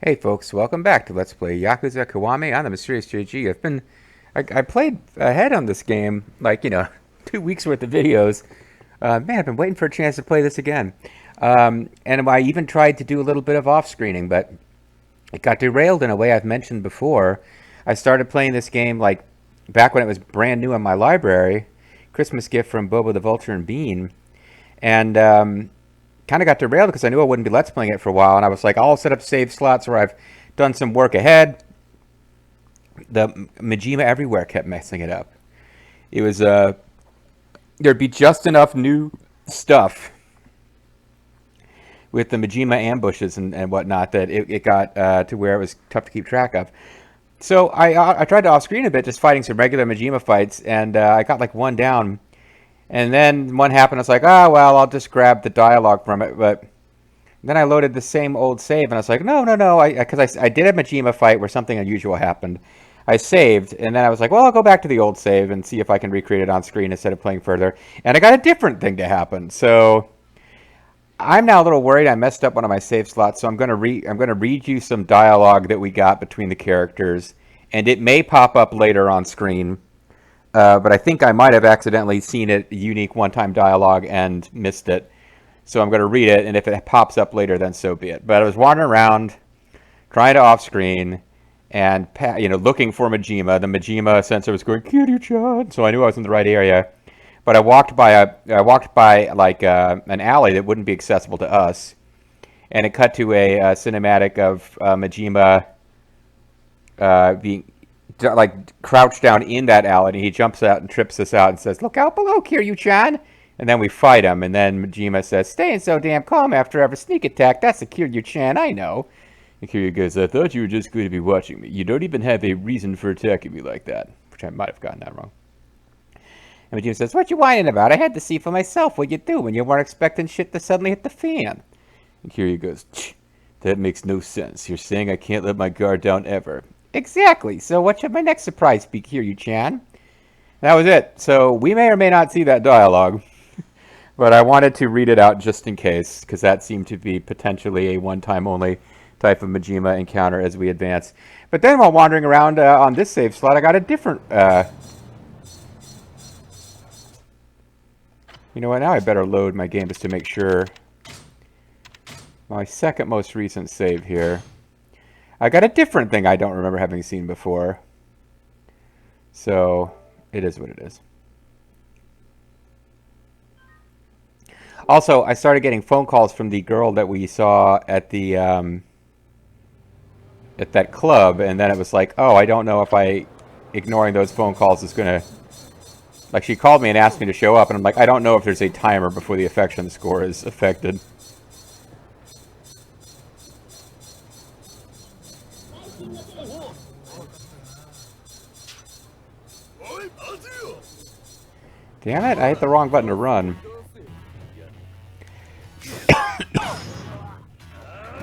Hey folks, welcome back to Let's Play Yakuza Kiwami. I'm the Mysterious JG. I played ahead on this game, like, 2 weeks worth of videos. Man, I've been waiting for a chance to play this again. And I even tried to do a little bit of off-screening, but it got derailed in a way I've mentioned before. I started playing this game, like, back when it was brand new in my library. Christmas gift from Bobo the Vulture and Bean. And, kind of got derailed because I knew I wouldn't be Let's Playing it for a while, and I was like, I'll set up save slots where I've done some work ahead. The Majima everywhere kept messing it up. It was there'd be just enough new stuff with the Majima ambushes and whatnot that it got to where it was tough to keep track of. So I tried to off screen a bit, just fighting some regular Majima fights, and I got like one down. And then one happened. I was like, oh well, I'll just grab the dialogue from it, but then I loaded the same old save, and I was like, no, because I did a Majima fight where something unusual happened. I saved, and then I was like, well, I'll go back to the old save and see if I can recreate it on screen instead of playing further. And I got a different thing to happen. So I'm now a little worried I messed up one of my save slots. So I'm going to read you some dialogue that we got between the characters, and it may pop up later on screen. But I think I might have accidentally seen it unique one-time dialogue and missed it. So I'm going to read it, and if it pops up later, then so be it. But I was wandering around, trying to off-screen, and looking for Majima. The Majima sensor was going, Kiryu-chan, so I knew I was in the right area. But I walked by like an alley that wouldn't be accessible to us, and it cut to a cinematic of Majima being like crouched down in that alley, and he jumps out and trips us out and says, "Look out below, Kiryu-chan." And then we fight him, and then Majima says, "Staying so damn calm after every sneak attack, that's a Kiryu-chan, I know." And Kiryu goes, "I thought you were just going to be watching me. You don't even have a reason for attacking me like that." Which I might have gotten that wrong. And Majima says, "What you whining about? I had to see for myself what you do when you weren't expecting shit to suddenly hit the fan." And Kiryu goes, "That makes no sense. You're saying I can't let my guard down ever." "Exactly. So what should my next surprise be, Kiryu-chan?" That was it. So we may or may not see that dialogue. But I wanted to read it out just in case, because that seemed to be potentially a one-time only type of Majima encounter as we advance. But then while wandering around on this save slot, I got a different... You know what, now I better load my game just to make sure. My second most recent save here. I got a different thing I don't remember having seen before. So, it is what it is. Also, I started getting phone calls from the girl that we saw at the at that club, and then it was like, oh, I don't know if ignoring those phone calls is gonna... Like, she called me and asked me to show up, and I'm like, I don't know if there's a timer before the affection score is affected. Damn it, I hit the wrong button to run.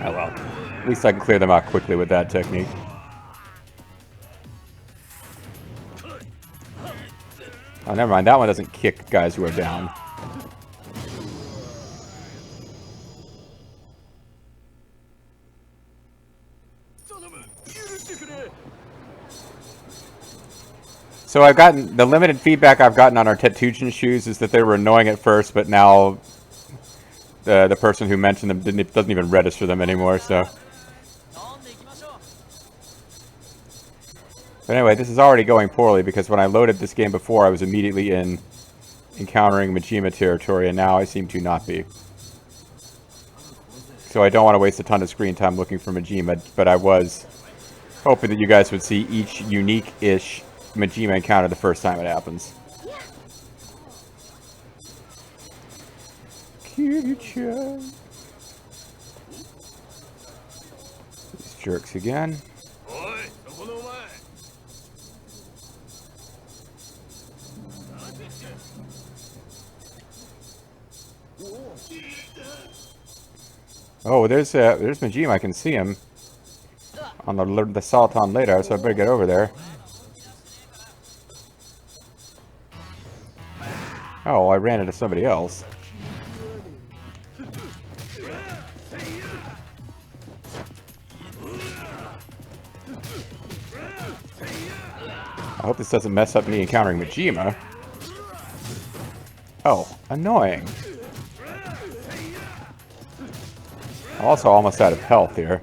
Oh well. At least I can clear them out quickly with that technique. Oh, never mind. That one doesn't kick guys who are down. So I've gotten... The limited feedback I've gotten on our Tetujin shoes is that they were annoying at first, but now the person who mentioned them doesn't even register them anymore, so... But anyway, this is already going poorly because when I loaded this game before, I was immediately encountering Majima territory, and now I seem to not be. So I don't want to waste a ton of screen time looking for Majima, but I was hoping that you guys would see each unique-ish Majima encounter the first time it happens. Kiryu-chan. These jerks again. Oh, there's Majima. I can see him on the Sultan later, so I better get over there. Oh, I ran into somebody else. I hope this doesn't mess up me encountering Majima. Oh, annoying. I'm also almost out of health here.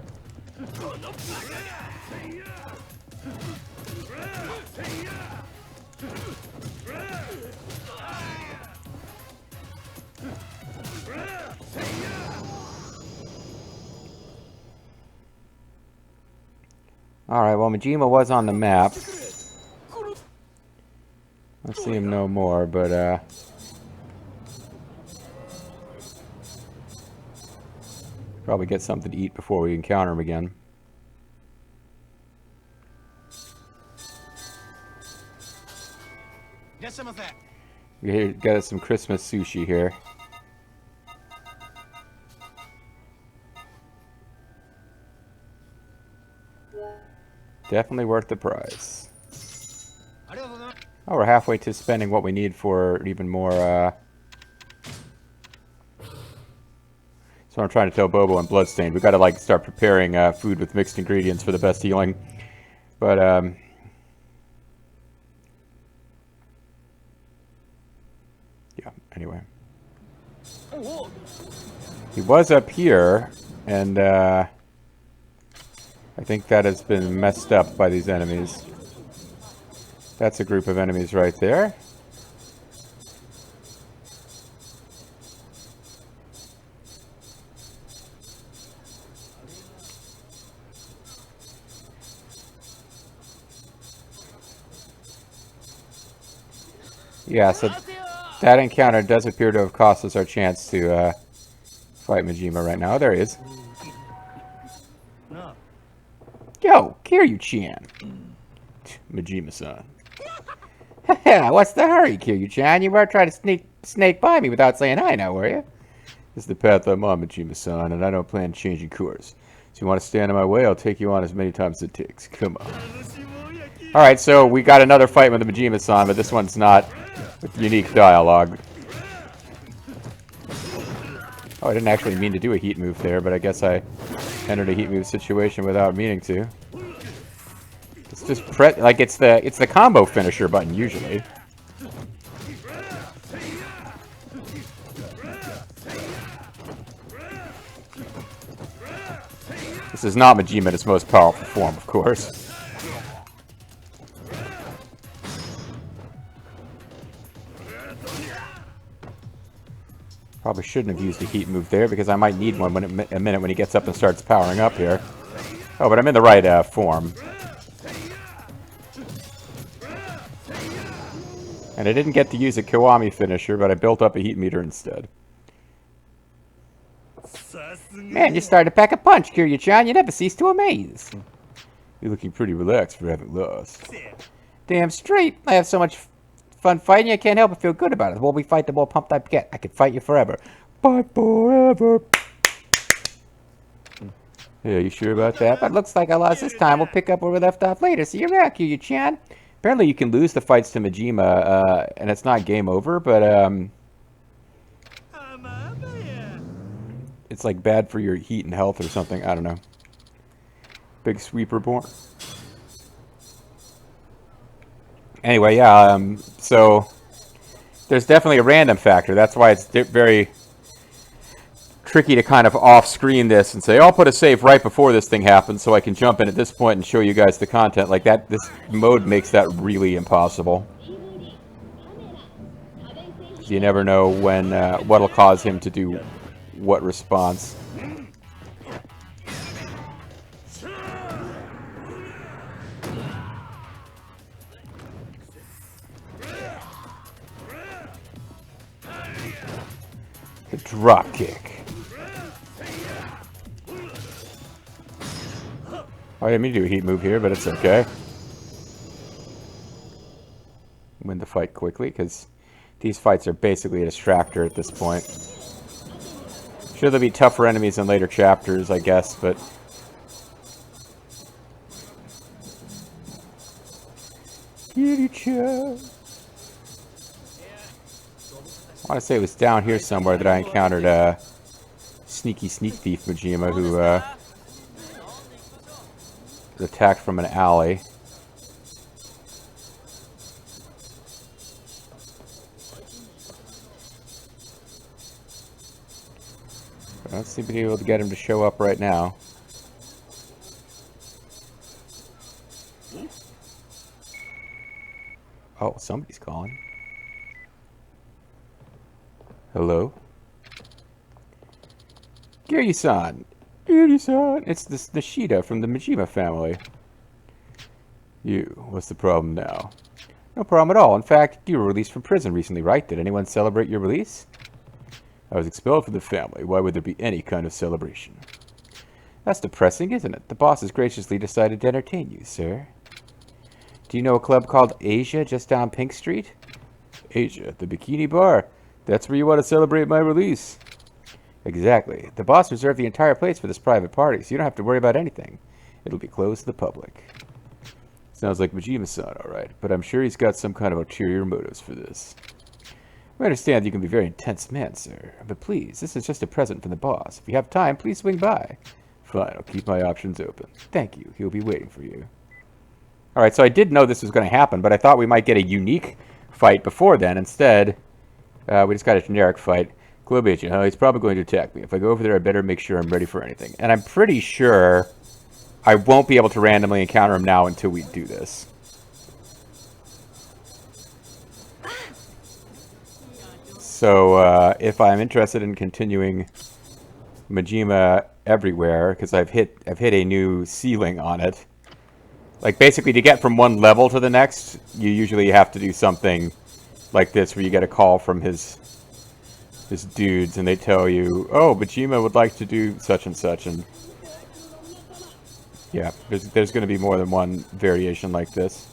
Alright, well, Majima was on the map. I see him no more, but, probably get something to eat before we encounter him again. We got us some Christmas sushi here. Definitely worth the price. Oh, we're halfway to spending what we need for even more, So I'm trying to tell Bobo and Bloodstained. We've got to, like, start preparing food with mixed ingredients for the best healing. But, yeah, anyway. He was up here, and, I think that has been messed up by these enemies. That's a group of enemies right there. Yeah, so that encounter does appear to have cost us our chance to fight Majima right now. There he is. Yo, Kiryu-chan. Majima-san. What's the hurry, Kiryu-chan? You weren't trying to snake by me without saying hi now, were you? This is the path I'm on, Majima-san, and I don't plan changing course. So you want to stand in my way, I'll take you on as many times as it takes. Come on. Alright, so we got another fight with the Majima-san, but this one's not with unique dialogue. Oh, I didn't actually mean to do a heat move there, but I guess I entered a heat move situation without meaning to. It's just like it's the combo finisher button usually. This is not Majima in its most powerful form, of course. Probably shouldn't have used a heat move there because I might need one a minute when he gets up and starts powering up here. Oh, but I'm in the right form. And I didn't get to use a Kiwami finisher, but I built up a heat meter instead. Man, you started to pack a punch, Kiryu-chan. You never cease to amaze. You're looking pretty relaxed for having lost. Damn straight. I have so much fun fighting, I can't help but feel good about it. The more we fight, the more pumped I get. I could fight you forever. Fight forever. Yeah, you sure about that? But looks like I lost this time. We'll pick up where we left off later. See you back, Kiryu-chan. Apparently you can lose the fights to Majima, and it's not game over, but, it's like bad for your heat and health or something. I don't know. Big sweeper born. Anyway, yeah, so there's definitely a random factor. That's why it's very tricky to kind of off-screen this and say, oh, I'll put a save right before this thing happens so I can jump in at this point and show you guys the content. Like that, this mode makes that really impossible. You never know when, what'll cause him to do what response. The drop kick. Oh, I didn't mean to do a heat move here, but it's okay. Win the fight quickly, because these fights are basically a distractor at this point. Sure, there'll be tougher enemies in later chapters, I guess, but... Kiryu-chan. I want to say it was down here somewhere that I encountered a sneaky sneak thief Majima who was attacked from an alley. I don't seem to be able to get him to show up right now. Oh, somebody's calling. Hello? Kiryu-san! Kiryu-san! It's this Nishida from the Majima family. What's the problem now? No problem at all. In fact, you were released from prison recently, right? Did anyone celebrate your release? I was expelled from the family. Why would there be any kind of celebration? That's depressing, isn't it? The boss has graciously decided to entertain you, sir. Do you know a club called Asia just down Pink Street? Asia, the bikini bar. That's where you want to celebrate my release. Exactly. The boss reserved the entire place for this private party, so you don't have to worry about anything. It'll be closed to the public. Sounds like Majima-san, alright, but I'm sure he's got some kind of ulterior motives for this. I understand you can be a very intense man, sir, but please, this is just a present from the boss. If you have time, please swing by. Fine, I'll keep my options open. Thank you. He'll be waiting for you. Alright, so I did know this was going to happen, but I thought we might get a unique fight before then. Instead, we just got a generic fight. Club agent, he's probably going to attack me. If I go over there, I better make sure I'm ready for anything. And I'm pretty sure I won't be able to randomly encounter him now until we do this. So, if I'm interested in continuing Majima everywhere, because I've hit a new ceiling on it. Like, basically, to get from one level to the next, you usually have to do something like this, where you get a call from his dudes, and they tell you, oh, Majima would like to do such and such, and yeah, there's going to be more than one variation like this.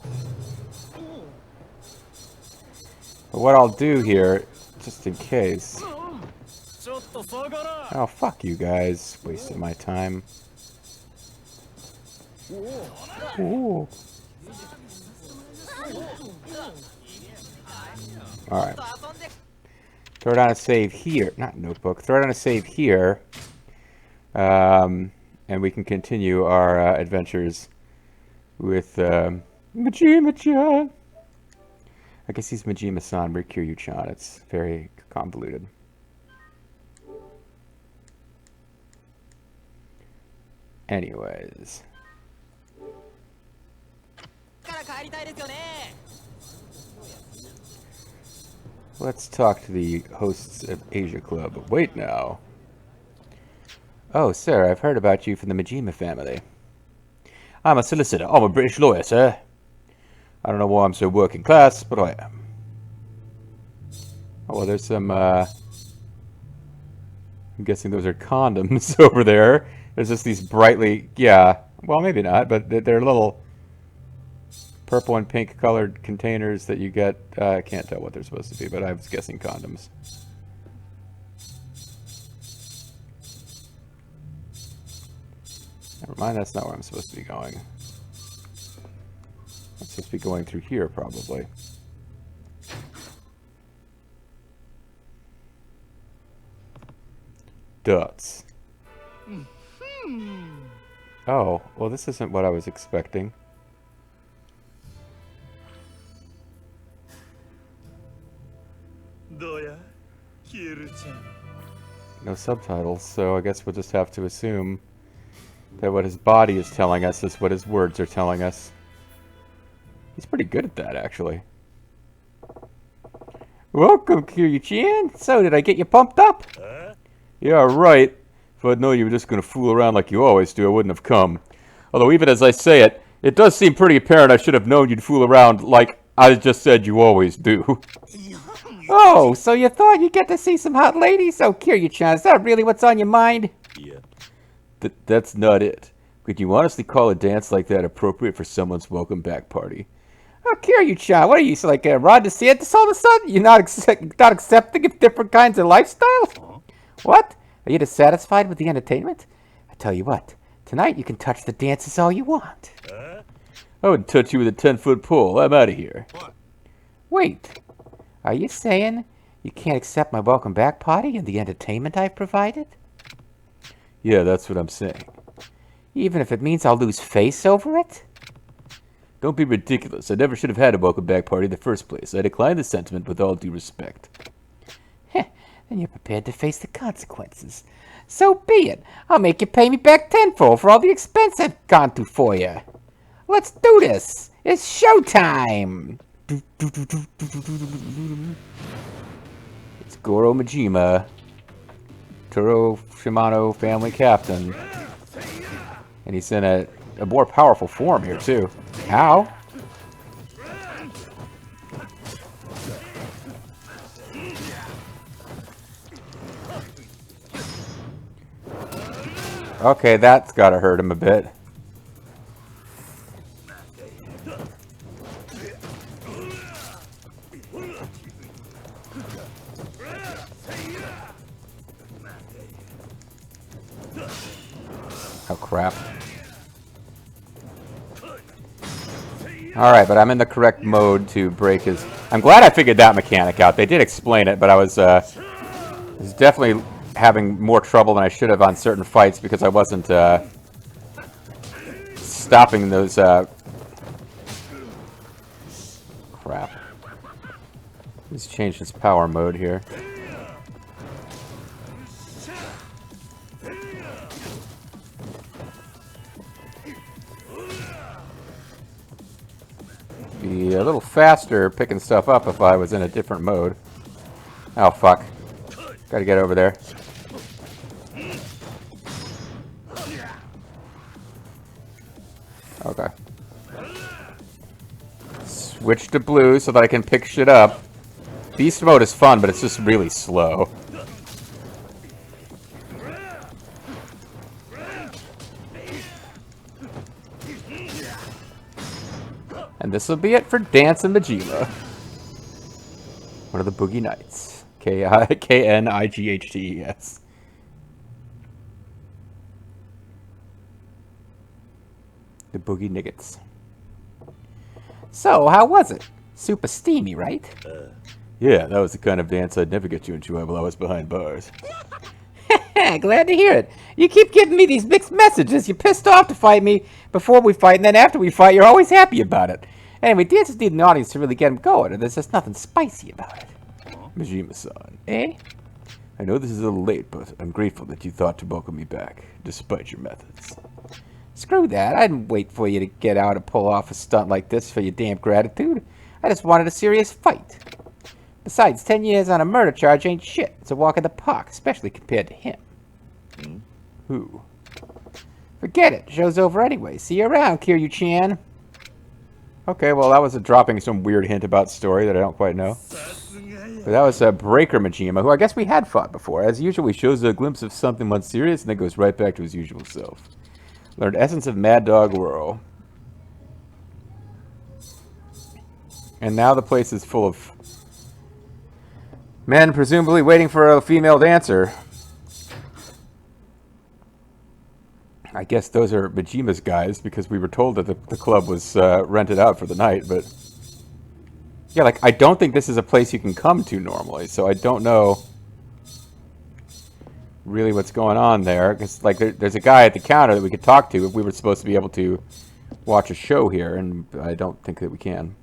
But what I'll do here, just in case... Oh, fuck you guys. Wasting my time. Ooh. Alright. Throw it on a save here. Not notebook. Throw it on a save here. And we can continue our adventures with Majima-chan. I guess he's Majima-san, Kiryu-chan. It's very convoluted. Anyways. Let's talk to the hosts of Asia Club. Wait now. Oh, sir, I've heard about you from the Majima family. I'm a solicitor. I'm a British lawyer, sir. I don't know why I'm so working class, but I am. Oh, well, there's some, I'm guessing those are condoms over there. There's just these brightly, yeah, well, maybe not, but they're little purple and pink colored containers that you get. I can't tell what they're supposed to be, but I was guessing condoms. Never mind, that's not where I'm supposed to be going. I'm supposed to be going through here, probably. Dots. Oh, well, this isn't what I was expecting. No subtitles, so I guess we'll just have to assume that what his body is telling us is what his words are telling us. He's pretty good at that, actually. Welcome, Kiryu-chan. So, did I get you pumped up? Yeah, right. If I'd known you were just going to fool around like you always do, I wouldn't have come. Although, even as I say it, it does seem pretty apparent I should have known you'd fool around like I just said you always do. Oh, so you thought you'd get to see some hot ladies? Oh, Kiryu-chan, is that really what's on your mind? Yeah. That's not it. Could you honestly call a dance like that appropriate for someone's welcome back party? Oh, Kiryu-chan, what are you, like Rod DeSantis all of a sudden? You're not accepting of different kinds of lifestyles? What? Are you dissatisfied with the entertainment? I tell you what, tonight you can touch the dances all you want. I would touch you with a 10-foot pole. I'm out of here. What? Wait, are you saying you can't accept my welcome back party and the entertainment I've provided? Yeah, that's what I'm saying. Even if it means I'll lose face over it? Don't be ridiculous. I never should have had a welcome back party in the first place. I decline the sentiment with all due respect. And you're prepared to face the consequences. So be it. I'll make you pay me back tenfold for all the expense I've gone to for you. Let's do this. It's showtime. It's Goro Majima, Turo Shimano family captain. And he's in a more powerful form here, too. How? Okay, that's gotta hurt him a bit. Oh, crap. Alright, but I'm in the correct mode to break his... I'm glad I figured that mechanic out. They did explain it, but I was definitely having more trouble than I should have on certain fights because I wasn't stopping those... Crap. Let's change his power mode here. Be a little faster picking stuff up if I was in a different mode. Oh, fuck. Gotta get over there. Okay. Switch to blue so that I can pick shit up. Beast mode is fun, but it's just really slow. And this will be it for Dance and Majima. One of the Boogie Knights. K-N-I-G-H-T-E-S. The Boogie Niggets. So, how was it? Super steamy, right? Yeah, that was the kind of dance I'd never get you into while I was behind bars. Glad to hear it. You keep giving me these mixed messages. You're pissed off to fight me before we fight, and then after we fight, you're always happy about it. Anyway, dances need an audience to really get them going, and there's just nothing spicy about it. Majima-san, eh? I know this is a little late, but I'm grateful that you thought to welcome me back, despite your methods. Screw that. I didn't wait for you to get out and pull off a stunt like this for your damn gratitude. I just wanted a serious fight. Besides, 10 years on a murder charge ain't shit. It's a walk in the park, especially compared to him. Who? Forget it. Show's over anyway. See you around, Kiryu-chan. Okay, well, that was dropping some weird hint about story that I don't quite know. But that was Breaker Majima, who I guess we had fought before. As usual, he shows a glimpse of something once serious and then goes right back to his usual self. Learned essence of Mad Dog Whirl. And now the place is full of men, presumably waiting for a female dancer. I guess those are Majima's guys, because we were told that the club was rented out for the night, but... Yeah, like, I don't think this is a place you can come to normally, so I don't know really what's going on there, because, like, there's a guy at the counter that we could talk to if we were supposed to be able to watch a show here, and I don't think that we can.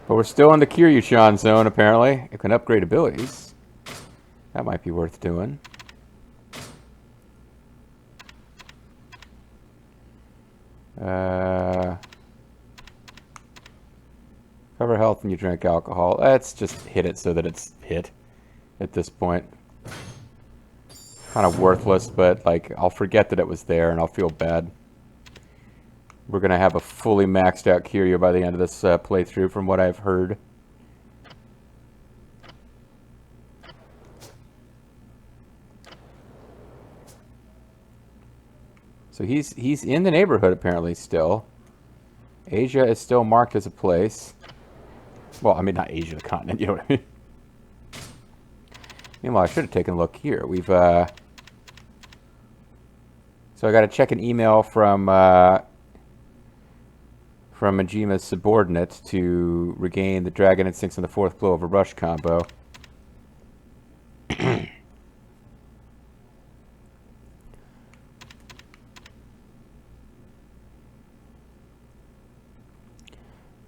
But we're still in the Kiryu-chan zone, apparently. It can upgrade abilities. That might be worth doing. Cover health when you drink alcohol. Let's just hit it so that it's hit at this point. Kind of worthless, but like I'll forget that it was there and I'll feel bad. We're going to have a fully maxed out Kiryu by the end of this playthrough from what I've heard. So he's in the neighborhood apparently still. Asia is still marked as a place. Well, I mean not Asia, the continent, you know what I mean? Meanwhile, I should have taken a look here. We've so I got to check an email from Majima's subordinate to regain the Dragon Instincts and the fourth blow of a rush combo.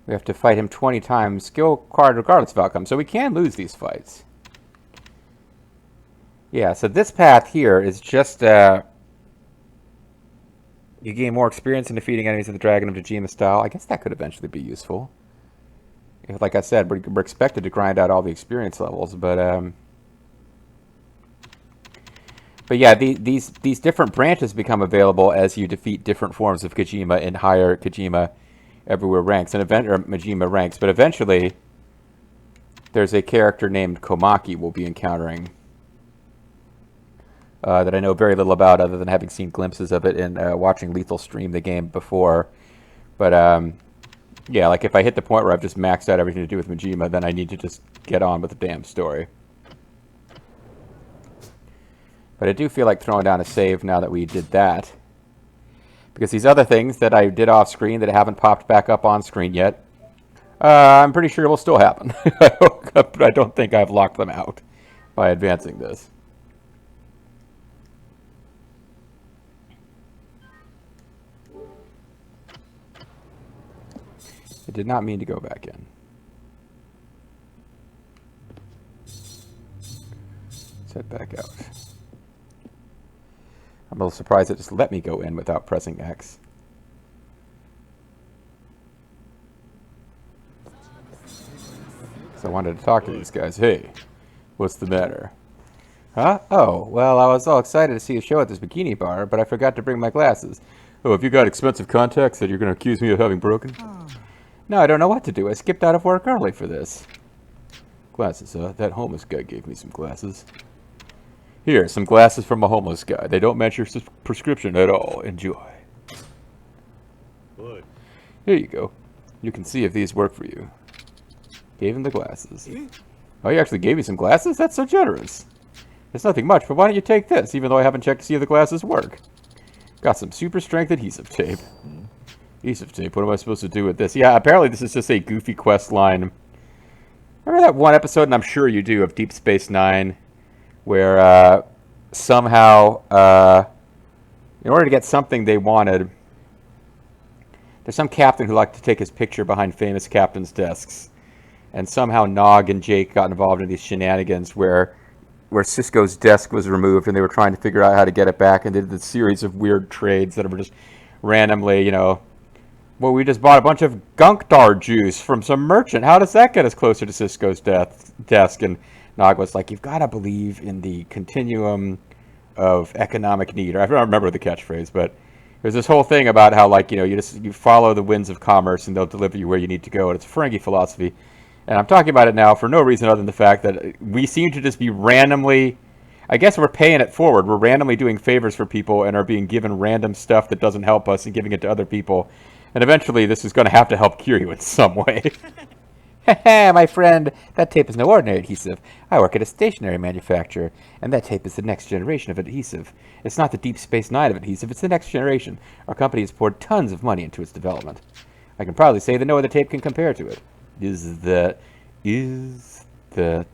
We have to fight him 20 times, skill required regardless of outcome. So we can lose these fights. Yeah, so this path here is just, you gain more experience in defeating enemies of the Dragon of Majima style. I guess that could eventually be useful. If, like I said, we're expected to grind out all the experience levels, but yeah, these different branches become available as you defeat different forms of Kojima in higher Kojima everywhere ranks, or Majima ranks. But eventually, there's a character named Komaki we'll be encountering that I know very little about, other than having seen glimpses of it and watching Lethal stream the game before. But yeah, like if I hit the point where I've just maxed out everything to do with Majima, then I need to just get on with the damn story. But I do feel like throwing down a save now that we did that. Because these other things that I did off screen that haven't popped back up on screen yet, I'm pretty sure will still happen. But I don't think I've locked them out by advancing this. I did not mean to go back in. Let's head back out. I'm a little surprised it just let me go in without pressing X. So I wanted to talk to these guys. Hey, what's the matter? Huh? Oh, well, I was all excited to see a show at this bikini bar, but I forgot to bring my glasses. Oh, have you got expensive contacts that you're going to accuse me of having broken? No, I don't know what to do. I skipped out of work early for this. Glasses, that homeless guy gave me some glasses. Here, some glasses from a homeless guy. They don't match your prescription at all. Enjoy. What? Here you go. You can see if these work for you. Gave him the glasses. Oh, you actually gave me some glasses? That's so generous. It's nothing much, but why don't you take this, even though I haven't checked to see if the glasses work? Got some super strength adhesive tape. Adhesive tape, what am I supposed to do with this? Yeah, apparently this is just a goofy quest line. Remember that one episode, and I'm sure you do, of Deep Space Nine, where somehow, in order to get something they wanted, there's some captain who liked to take his picture behind famous captains' desks. And somehow Nog and Jake got involved in these shenanigans where Cisco's desk was removed and they were trying to figure out how to get it back, and did this series of weird trades that were just randomly, you know, well, we just bought a bunch of gunkdar juice from some merchant. How does that get us closer to Cisco's desk? And Nog was like, you've got to believe in the continuum of economic need. Or I don't remember the catchphrase, but there's this whole thing about how, like, you know, you follow the winds of commerce and they'll deliver you where you need to go. And it's a Ferengi philosophy. And I'm talking about it now for no reason other than the fact that we seem to just be randomly, I guess we're paying it forward. We're randomly doing favors for people and are being given random stuff that doesn't help us and giving it to other people. And eventually this is going to have to help cure you in some way. My friend, that tape is no ordinary adhesive. I work at a stationery manufacturer, and that tape is the next generation of adhesive. It's not the Deep Space Nine of adhesive, it's the next generation. Our company has poured tons of money into its development. I can proudly say that no other tape can compare to it. Is that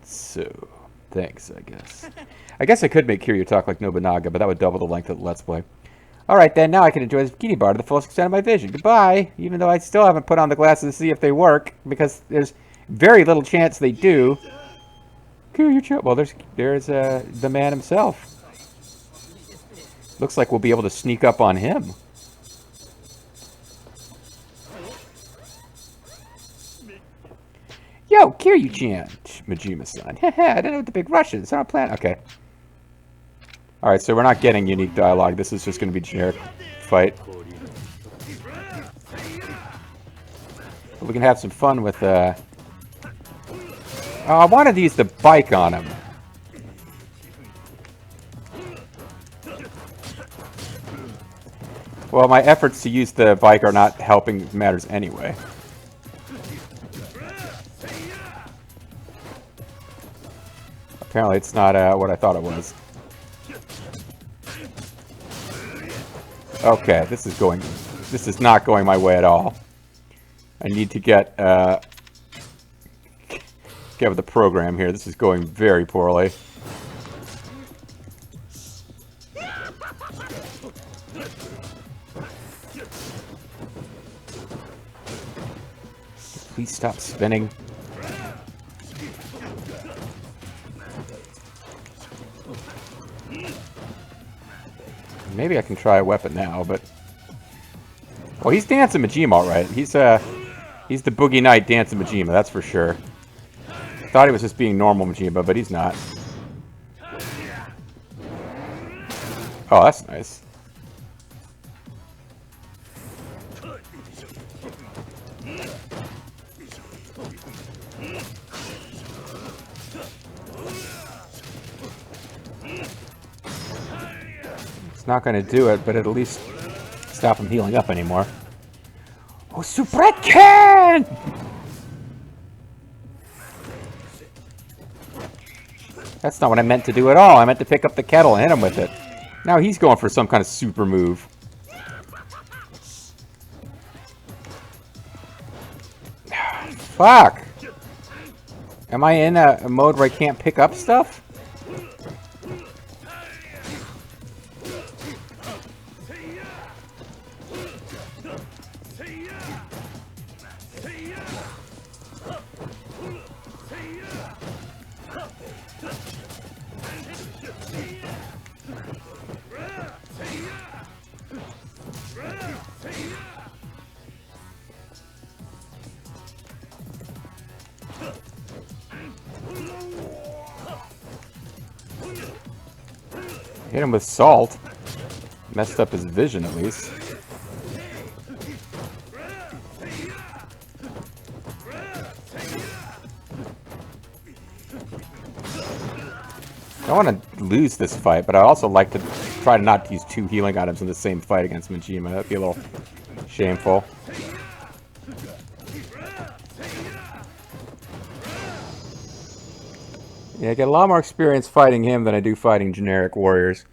so? Thanks, I guess. I guess I could make Kiryu talk like Nobunaga, but that would double the length of the Let's Play. Alright then, now I can enjoy this bikini bar to the fullest extent of my vision. Goodbye! Even though I still haven't put on the glasses to see if they work, because there's very little chance they do. Kiryu, well, there's the man himself. Looks like we'll be able to sneak up on him. Yo, Kiryu-chan, Majima-san. I don't know what the big rush is. I don't plan. Okay. Alright, so we're not getting unique dialogue. This is just going to be generic fight. But we can have some fun with, Oh, I wanted to use the bike on him. Well, my efforts to use the bike are not helping matters anyway. Apparently it's not what I thought it was. Okay, this is not going my way at all. I need to get with the program here. This is going very poorly. Please stop spinning. Maybe I can try a weapon now, but... Well, he's dancing Majima, all right. He's the Boogie Knight dancing Majima, that's for sure. Thought he was just being normal Majima, but he's not. Oh, that's nice. It's not going to do it, but it'll at least stop him healing up anymore. Oh, Suprekin! That's not what I meant to do at all. I meant to pick up the kettle and hit him with it. Now he's going for some kind of super move. Fuck! Am I in a mode where I can't pick up stuff? Hit him with salt. Messed up his vision, at least. I don't want to lose this fight, but I also like to try to not use 2 healing items in the same fight against Majima. That'd be a little shameful. Yeah, I get a lot more experience fighting him than I do fighting generic warriors.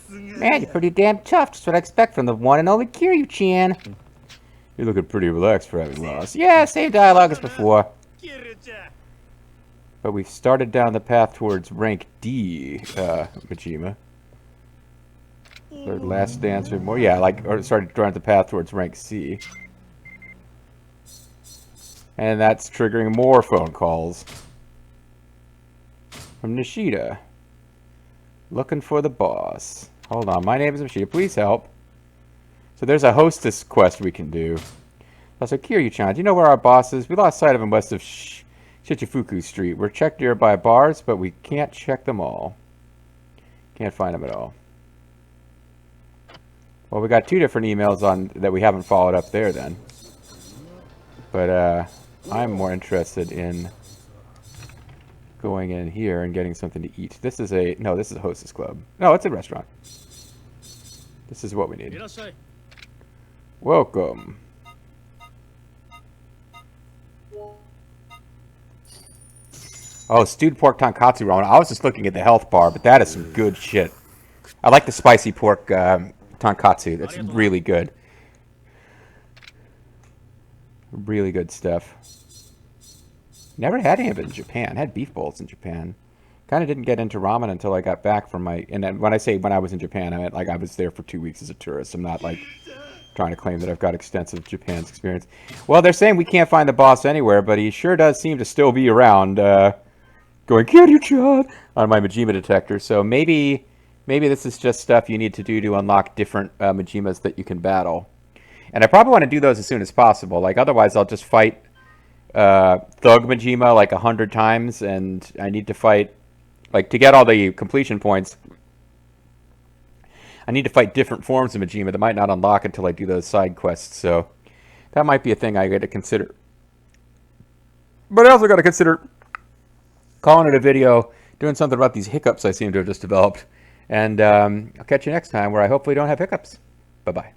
Man, you're pretty damn tough. Just what I expect from the one and only Kiryu-chan. You're looking pretty relaxed for having lost. Yeah, same dialogue as before. But we've started down the path towards rank D, Majima. Third last dance or more. Yeah, or started drawing the path towards rank C. And that's triggering more phone calls. From Nishida. Looking for the boss. Hold on, my name is Nishida. Please help. So there's a hostess quest we can do. Also, Kiryu-chan, do you know where our boss is? We lost sight of him west of Shichifuku Street. We're checked nearby bars, but we can't check them all. Can't find them at all. Well, we got 2 different emails on that we haven't followed up there then. But I'm more interested in going in here and getting something to eat. This is a... No, this is a hostess club. No, it's a restaurant. This is what we need. Welcome. Oh, stewed pork tonkatsu ramen. I was just looking at the health bar, but that is some good shit. I like the spicy pork tonkatsu. That's really good. Really good stuff. Never had any of it in Japan. I had beef bowls in Japan. Kind of didn't get into ramen until I got back from my... And then when I say when I was in Japan, I meant like I was there for 2 weeks as a tourist. I'm not like trying to claim that I've got extensive Japan's experience. Well, they're saying we can't find the boss anywhere, but he sure does seem to still be around. Going, Kiryu-chan, on my Majima detector. So maybe this is just stuff you need to do to unlock different Majimas that you can battle. And I probably want to do those as soon as possible. Like, otherwise I'll just fight Thug Majima like 100 times, and I need to fight, like, to get all the completion points, I need to fight different forms of Majima that might not unlock until I do those side quests. So that might be a thing I got to consider. But I also got to consider calling it a video, doing something about these hiccups I seem to have just developed. And I'll catch you next time, where I hopefully don't have hiccups. Bye-bye.